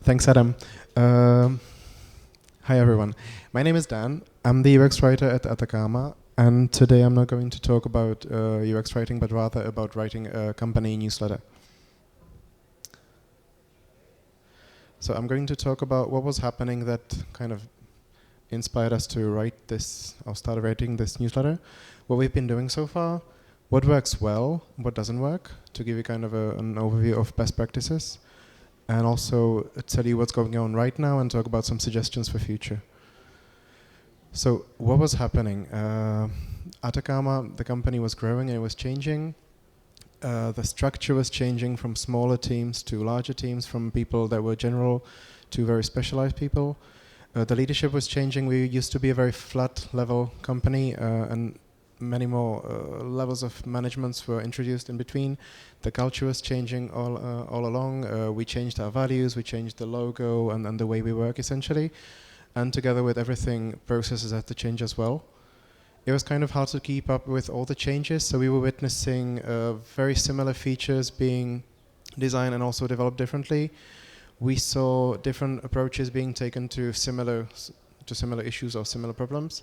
Thanks, Adam. Um, Hi, everyone. My name is Dan. I'm the UX writer at Atacama, and today I'm not going to talk about UX writing, but rather about writing a company newsletter. So I'm going to talk about what was happening that kind of inspired us to write this, or start writing this newsletter, what we've been doing so far, what works well, what doesn't work, to give you kind of an overview of best practices, and also tell you what's going on right now and talk about some suggestions for future. So what was happening? Atacama, the company was growing and it was changing. The structure was changing from smaller teams to larger teams, from people that were general to very specialized people. The leadership was changing. We used to be a very flat level company, and many more levels of managements were introduced in between. The culture was changing all along. We changed our values, we changed the logo and the way we work essentially. And together with everything, processes had to change as well. It was kind of hard to keep up with all the changes, so we were witnessing very similar features being designed and also developed differently. We saw different approaches being taken to similar issues or similar problems.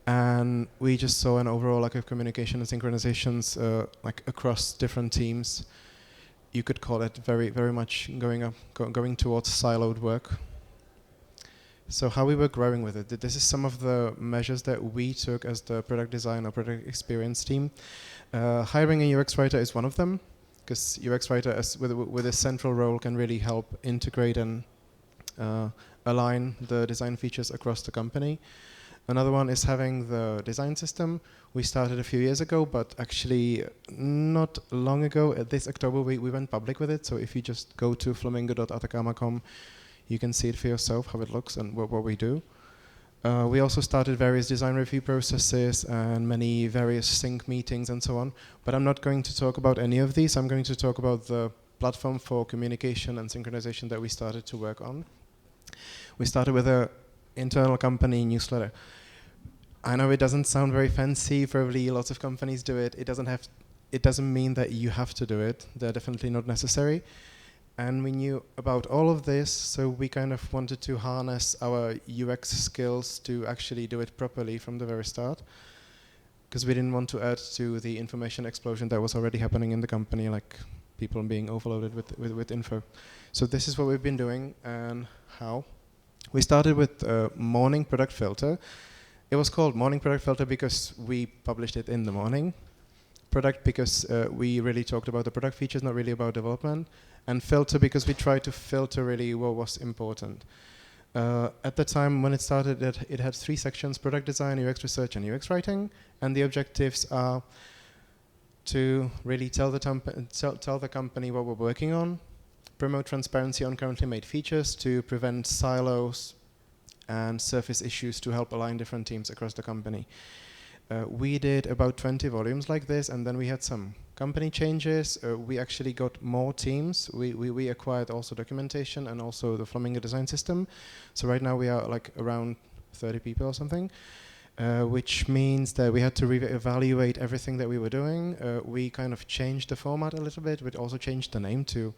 And we just saw an overall lack of communication and synchronizations like across different teams. You could call it very much going towards siloed work. So how we were growing with it. This is some of the measures that we took as the product design or product experience team. Hiring a UX writer is one of them, because UX writer with a central role can really help integrate and align the design features across the company. Another one is having the design system. We started a few years ago, but actually not long ago, this October, we went public with it. So if you just go to flamingo.atacama.com, you can see it for yourself, how it looks and what we do. We also started various design review processes and many various sync meetings and so on. But I'm not going to talk about any of these. I'm going to talk about the platform for communication and synchronization that we started to work on. We started with an internal company newsletter. I know it doesn't sound very fancy. Probably lots of companies do it. It doesn't mean that you have to do it. They're definitely not necessary. And we knew about all of this, so we kind of wanted to harness our UX skills to actually do it properly from the very start, because we didn't want to add to the information explosion that was already happening in the company, like people being overloaded with info. So this is what we've been doing and how. We started with morning product filter. It was called morning product filter because we published it in the morning. Product because we really talked about the product features, not really about development. And filter because we tried to filter really what was important. At the time when it started, it had 3 sections: product design, UX research, and UX writing. And the objectives are to really tell the company what we're working on, promote transparency on currently made features to prevent silos and surface issues to help align different teams across the company. We did about 20 volumes like this, and then we had some company changes. We actually got more teams. We acquired also documentation and also the Flamingo design system. So right now we are like around 30 people or something, which means that we had to evaluate everything that we were doing. We kind of changed the format a little bit. We also changed the name to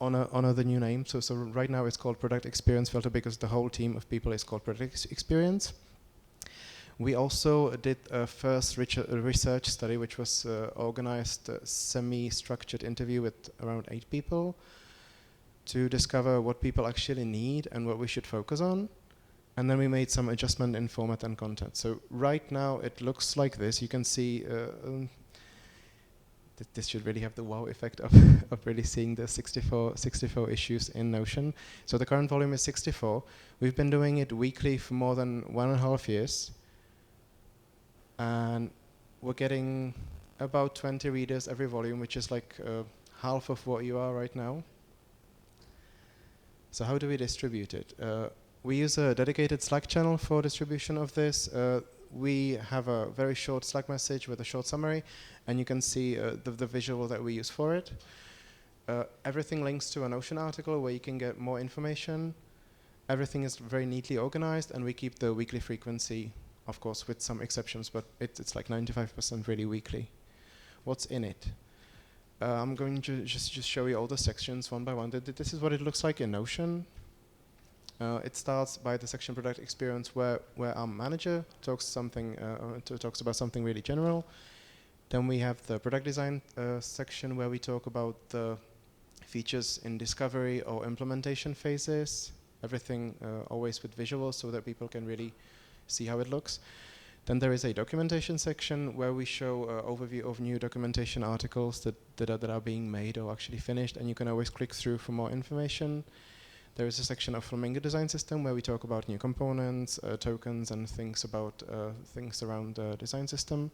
honor the new name. So right now it's called Product Experience Filter because the whole team of people is called Product Experience. We also did a first research study, which was organized semi-structured interview with around 8 people to discover what people actually need and what we should focus on. And then we made some adjustment in format and content. So right now it looks like this. You can see this should really have the wow effect of really seeing the 64 issues in Notion. So the current volume is 64. We've been doing it weekly for more than 1.5 years. And we're getting about 20 readers every volume, which is like half of what you are right now. So how do we distribute it? We use a dedicated Slack channel for distribution of this. We have a very short Slack message with a short summary, and you can see the visual that we use for it. Everything links to a Notion article where you can get more information. Everything is very neatly organized, and we keep the weekly frequency, of course, with some exceptions, but it's like 95% really weekly. What's in it? I'm going to just show you all the sections one by one. This is what it looks like in Notion. It starts by the section product experience where our manager talks talks about something really general. Then we have the product design section where we talk about the features in discovery or implementation phases. Everything always with visuals so that people can really see how it looks. Then there is a documentation section where we show an overview of new documentation articles that are being made or actually finished, and you can always click through for more information. There is a section of Flamingo Design System where we talk about new components, tokens, and things around the design system.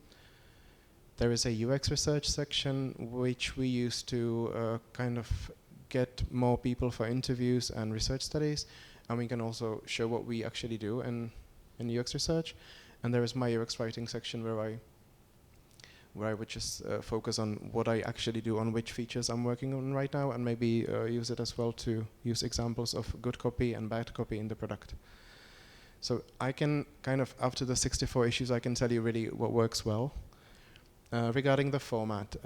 There is a UX research section which we use to kind of get more people for interviews and research studies, and we can also show what we actually do in UX research. And there is my UX writing section where I would just focus on what I actually do on which features I'm working on right now, and maybe use it as well to use examples of good copy and bad copy in the product. So I can kind of, after the 64 issues, I can tell you really what works well. Regarding the format,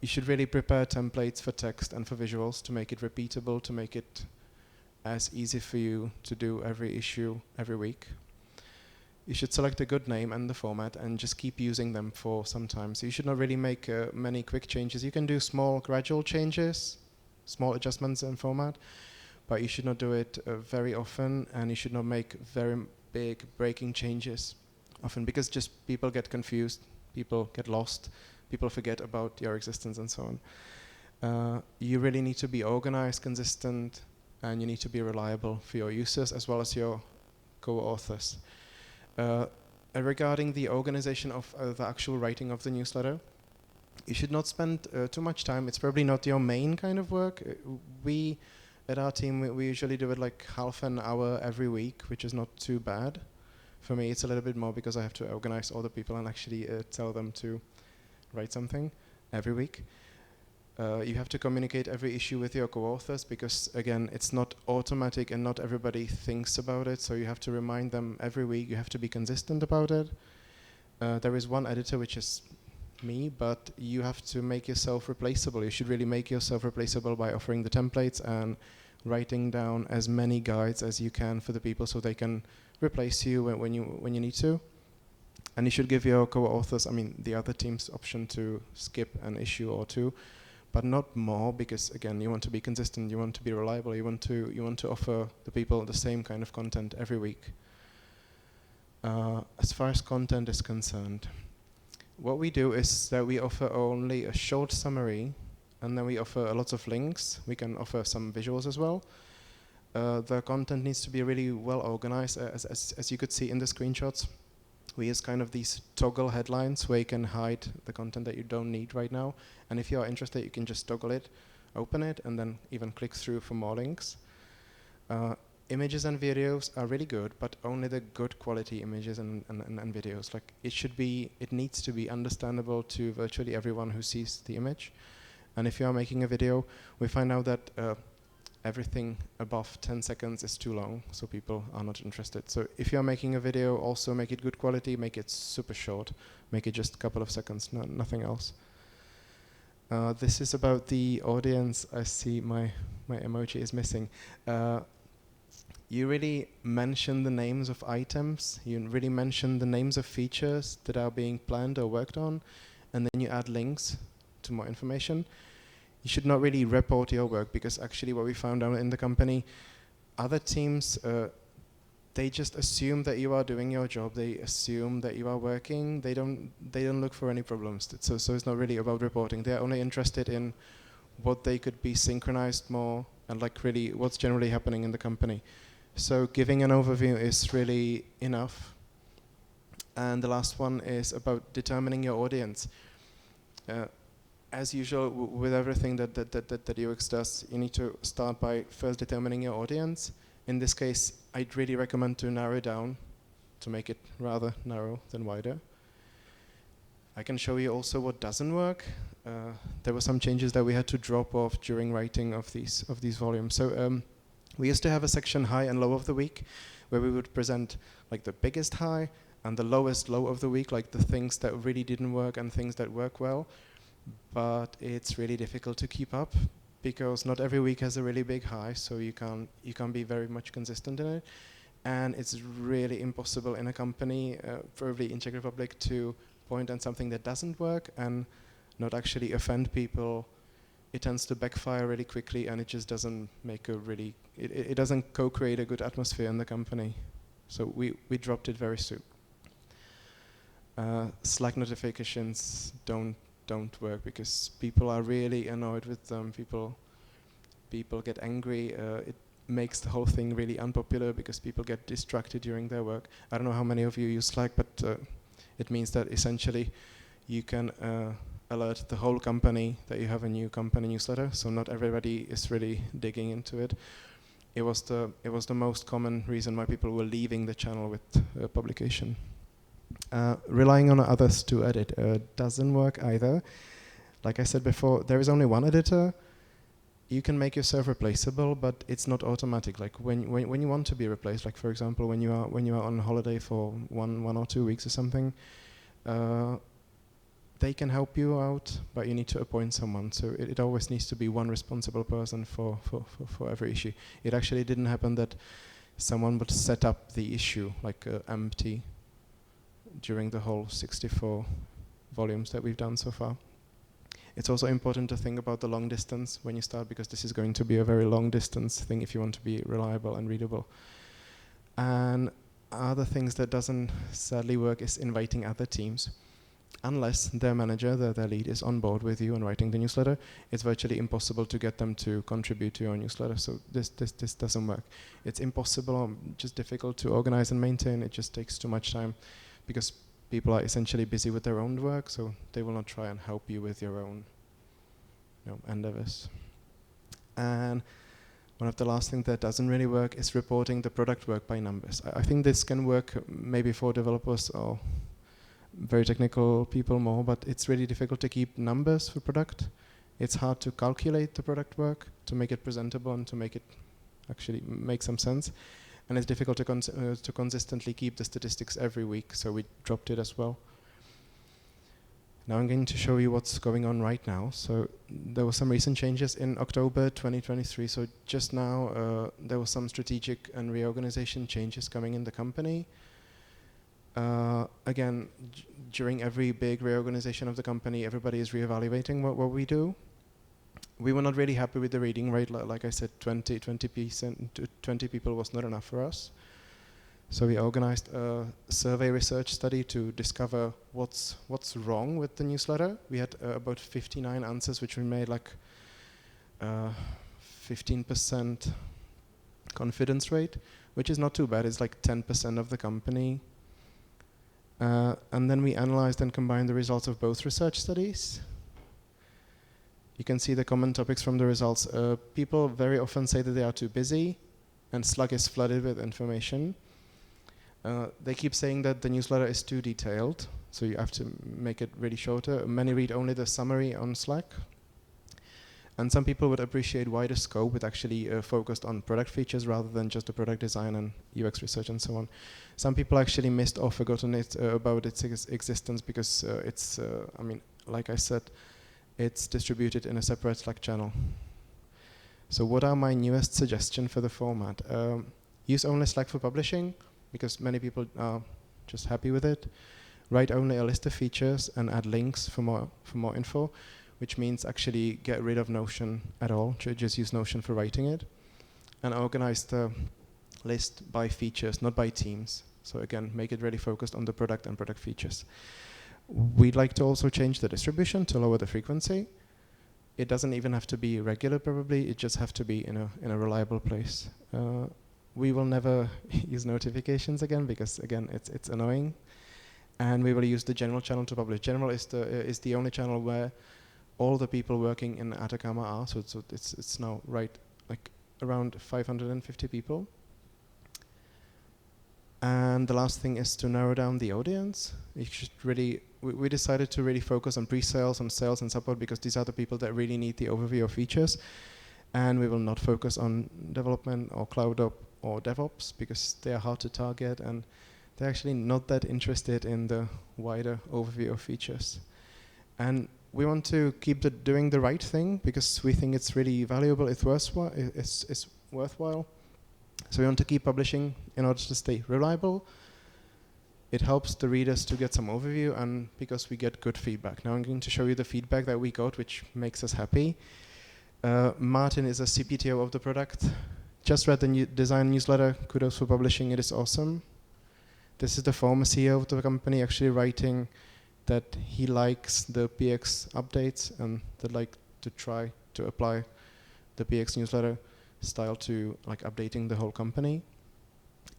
you should really prepare templates for text and for visuals to make it repeatable, to make it as easy for you to do every issue every week. You should select a good name and the format and just keep using them for some time. So you should not really make many quick changes. You can do small gradual changes, small adjustments in format, but you should not do it very often, and you should not make very big breaking changes often, because just people get confused, people get lost, people forget about your existence and so on. You really need to be organized, consistent, and you need to be reliable for your users as well as your co-authors. Regarding the organization of the actual writing of the newsletter, you should not spend too much time. It's probably not your main kind of work. We, at our team, we usually do it like half an hour every week, which is not too bad. For me, it's a little bit more because I have to organize all the people and actually tell them to write something every week. You have to communicate every issue with your co-authors because, again, it's not automatic and not everybody thinks about it, so you have to remind them every week. You have to be consistent about it. There is one editor, which is me, but you have to make yourself replaceable. You should really make yourself replaceable by offering the templates and writing down as many guides as you can for the people so they can replace you when you need to. And you should give your co-authors, the other team's option to skip an issue or two, but not more, because again, you want to be consistent, you want to be reliable, you want to offer the people the same kind of content every week. As far as content is concerned, what we do is that we offer only a short summary, and then we offer lots of links. We can offer some visuals as well. The content needs to be really well organized, as you could see in the screenshots. We use kind of these toggle headlines where you can hide the content that you don't need right now. And if you are interested, you can just toggle it, open it, and then even click through for more links. Images and videos are really good, but only the good quality images and videos. Like it needs to be understandable to virtually everyone who sees the image. And if you are making a video, we find out that everything above 10 seconds is too long, so people are not interested. So if you're making a video, also make it good quality, make it super short, make it just a couple of seconds, nothing else. This is about the audience. I see my emoji is missing. You really mention the names of items, you really mention the names of features that are being planned or worked on, and then you add links to more information. You should not really report your work, because actually what we found out in the company, other teams, they just assume that you are doing your job. They assume that you are working. They don't look for any problems. So it's not really about reporting. They're only interested in what they could be synchronized more and like really what's generally happening in the company. So giving an overview is really enough. And the last one is about determining your audience. As usual, with everything that UX does, you need to start by first determining your audience. In this case, I'd really recommend to narrow down, to make it rather narrow than wider. I can show you also what doesn't work. There were some changes that we had to drop off during writing of these volumes. So we used to have a section high and low of the week, where we would present like the biggest high and the lowest low of the week, like the things that really didn't work and things that work well. but it's really difficult to keep up because not every week has a really big high, so you can't be very much consistent in it. And it's really impossible in a company, probably in Czech Republic, to point at something that doesn't work and not actually offend people. It tends to backfire really quickly, and it just doesn't make a really, it doesn't co-create a good atmosphere in the company. So we dropped it very soon. Slack notifications don't work because people are really annoyed with them. People get angry. It makes the whole thing really unpopular because people get distracted during their work. I don't know how many of you use Slack, but it means that essentially you can alert the whole company that you have a new company newsletter, so not everybody is really digging into it. It was the most common reason why people were leaving the channel with publication. Relying on others to edit doesn't work either. Like I said before, there is only one editor. You can make yourself replaceable, but it's not automatic. Like when you want to be replaced, like for example, when you are on holiday for one or 2 weeks or something, they can help you out, but you need to appoint someone. So it always needs to be one responsible person for every issue. It actually didn't happen that someone would set up the issue like empty during the whole 64 volumes that we've done so far. It's also important to think about the long distance when you start, because this is going to be a very long distance thing if you want to be reliable and readable. And other things that doesn't sadly work is inviting other teams. Unless their manager, their lead, is on board with you and writing the newsletter, it's virtually impossible to get them to contribute to your newsletter. So this doesn't work. It's impossible or just difficult to organize and maintain. It just takes too much time because people are essentially busy with their own work, so they will not try and help you with your own endeavors. And one of the last things that doesn't really work is reporting the product work by numbers. I think this can work maybe for developers or very technical people more, but it's really difficult to keep numbers for product. It's hard to calculate the product work, to make it presentable and to make it actually make some sense. And it's difficult to consistently keep the statistics every week, so we dropped it as well. Now I'm going to show you what's going on right now. So there were some recent changes in October 2023. So just now there was some strategic and reorganization changes coming in the company. Again, during every big reorganization of the company, everybody is reevaluating what we do. We were not really happy with the reading rate. Like I said, 20 people was not enough for us. So we organized a survey research study to discover what's wrong with the newsletter. We had about 59 answers, which we made like 15% confidence rate, which is not too bad. It's like 10% of the company. And then we analyzed and combined the results of both research studies. You can see the common topics from the results. People very often say that they are too busy, and Slack is flooded with information. They keep saying that the newsletter is too detailed, so you have to make it really shorter. Many read only the summary on Slack. And some people would appreciate wider scope with actually focused on product features rather than just the product design and UX research and so on. Some people actually missed or forgotten it about its existence because it's, I mean, like I said, it's distributed in a separate Slack channel. So what are my newest suggestions for the format? Use only Slack for publishing, because many people are just happy with it. Write only a list of features and add links for more info, which means actually get rid of Notion at all. Just use Notion for writing it. And organize the list by features, not by teams. So again, make it really focused on the product and product features. We'd like to also change the distribution to lower the frequency. It doesn't even have to be regular, probably. It just have to be in a reliable place. We will never use notifications again because again it's annoying, and we will use the general channel to publish. General is the only channel where all the people working in Atacama are. So it's now right like around 550 people. And the last thing is to narrow down the audience. You should really, we decided to really focus on pre-sales, on sales and support, because these are the people that really need the overview of features. And we will not focus on development or cloud op or DevOps because they are hard to target and they're actually not that interested in the wider overview of features. And we want to keep doing the right thing because we think it's really valuable, it's worthwhile. So we want to keep publishing in order to stay reliable. It helps the readers to get some overview, and because we get good feedback. Now I'm going to show you the feedback that we got, which makes us happy. Martin is a CPTO of the product. Just read the new design newsletter. Kudos for publishing. It is awesome. This is the former CEO of the company actually writing that he likes the PX updates and they'd like to try to apply the PX newsletter style to like updating the whole company.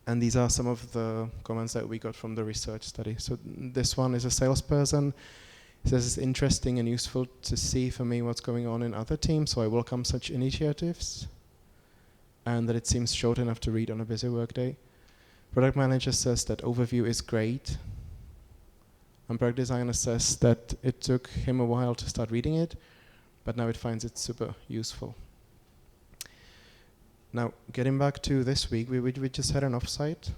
And these are some of the comments that we got from the research study. So this one is a salesperson. He says it's interesting and useful to see for me what's going on in other teams, so I welcome such initiatives. And that it seems short enough to read on a busy workday. Product manager says that overview is great. And product designer says that it took him a while to start reading it, but now it finds it super useful. Now, getting back to this week, we just had an offsite.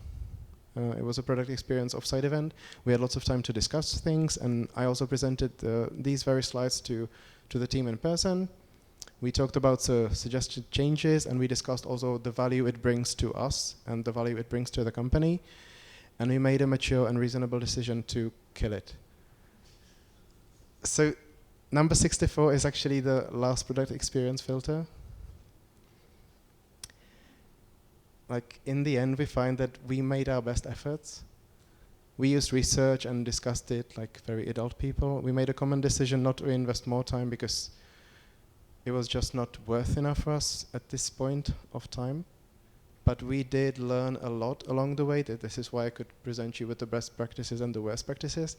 It was a product experience offsite event. We had lots of time to discuss things, and I also presented these very slides to the team in person. We talked about suggested changes, and we discussed also the value it brings to us and the value it brings to the company. And we made a mature and reasonable decision to kill it. So number 64 is actually the last product experience filter. Like in the end, we find that we made our best efforts. We used research and discussed it like very adult people. We made a common decision not to invest more time because it was just not worth enough for us at this point of time. But we did learn a lot along the way. This is why I could present you with the best practices and the worst practices.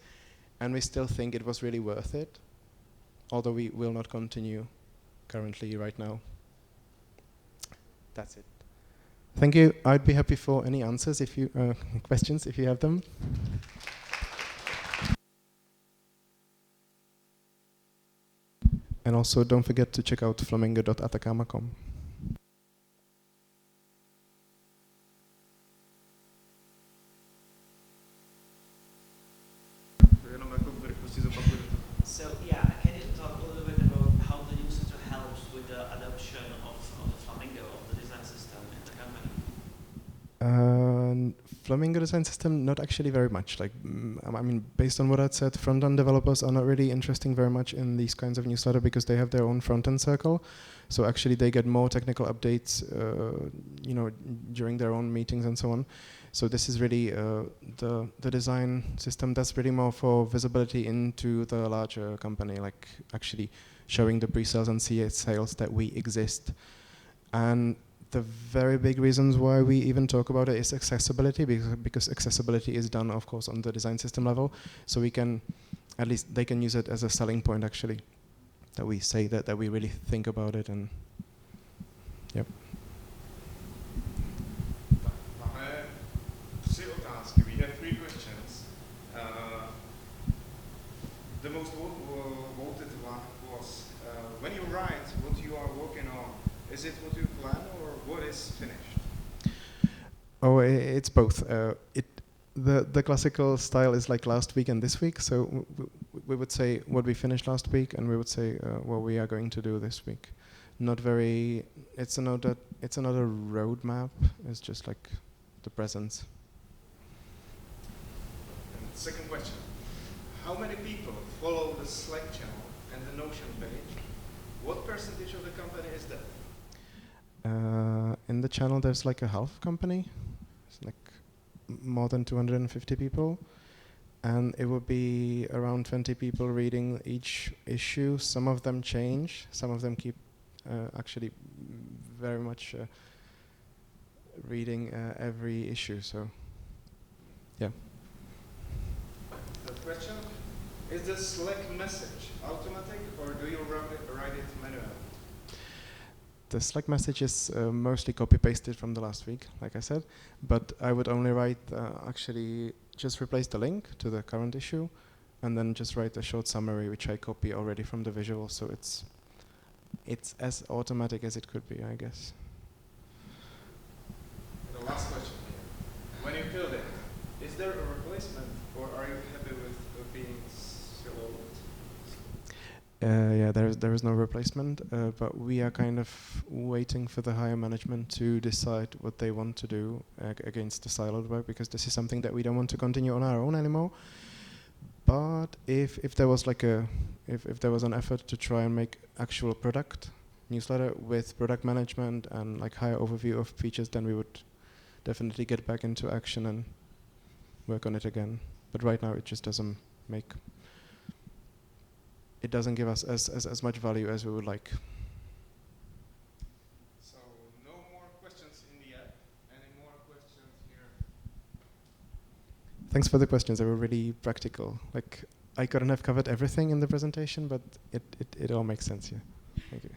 And we still think it was really worth it, although we will not continue currently right now. That's it. Thank you. I'd be happy for any answers, if you questions, if you have them. And also, don't forget to check out flamingo.atacama.com. So yeah, can you talk a little bit about how the newsletter helps with the adoption of the Flamingo, of the design system in the company? Flamingo design system, not actually very much. Like, I mean, based on what I'd said, front-end developers are not really interesting very much in these kinds of newsletter because they have their own front-end circle. So actually, they get more technical updates, during their own meetings and so on. So this is really the design system that's really more for visibility into the larger company, like actually showing the pre-sales and sales that we exist. And the very big reasons why we even talk about it is accessibility, because accessibility is done, of course, on the design system level. So we can, at least they can use it as a selling point, actually, that we say that we really think about it. And yep. We have 3 questions. The most voted one was, when you write what you are working on, is it what you plan or what is finished? Oh, it's both. The classical style is like last week and this week. So we would say what we finished last week, and we would say what we are going to do this week. Not very. It's another roadmap. It's just like the presence. Second question, how many people follow the Slack channel and the Notion page? What percentage of the company is that? In the channel, there's like a half company. It's like more than 250 people. And it would be around 20 people reading each issue. Some of them change. Some of them keep actually very much reading every issue. So, yeah. Third question, is the Slack message automatic or do you write it manually? The Slack message is mostly copy-pasted from the last week, like I said, but I would only write, actually just replace the link to the current issue and then just write a short summary which I copy already from the visual, so it's as automatic as it could be, I guess. The last question here. When you build it, is there a replacement or are you happy with being siloed? Yeah, there is no replacement, but we are kind of waiting for the higher management to decide what they want to do against the siloed work, because this is something that we don't want to continue on our own anymore. But if there was like if there was an effort to try and make actual product newsletter with product management and like higher overview of features, then we would definitely get back into action and work on it again. But right now it just doesn't make, it doesn't give us as much value as we would like. So no more questions in the app. Any more questions here? Thanks for the questions. They were really practical. Like, I couldn't have covered everything in the presentation, but it all makes sense here. Thank you.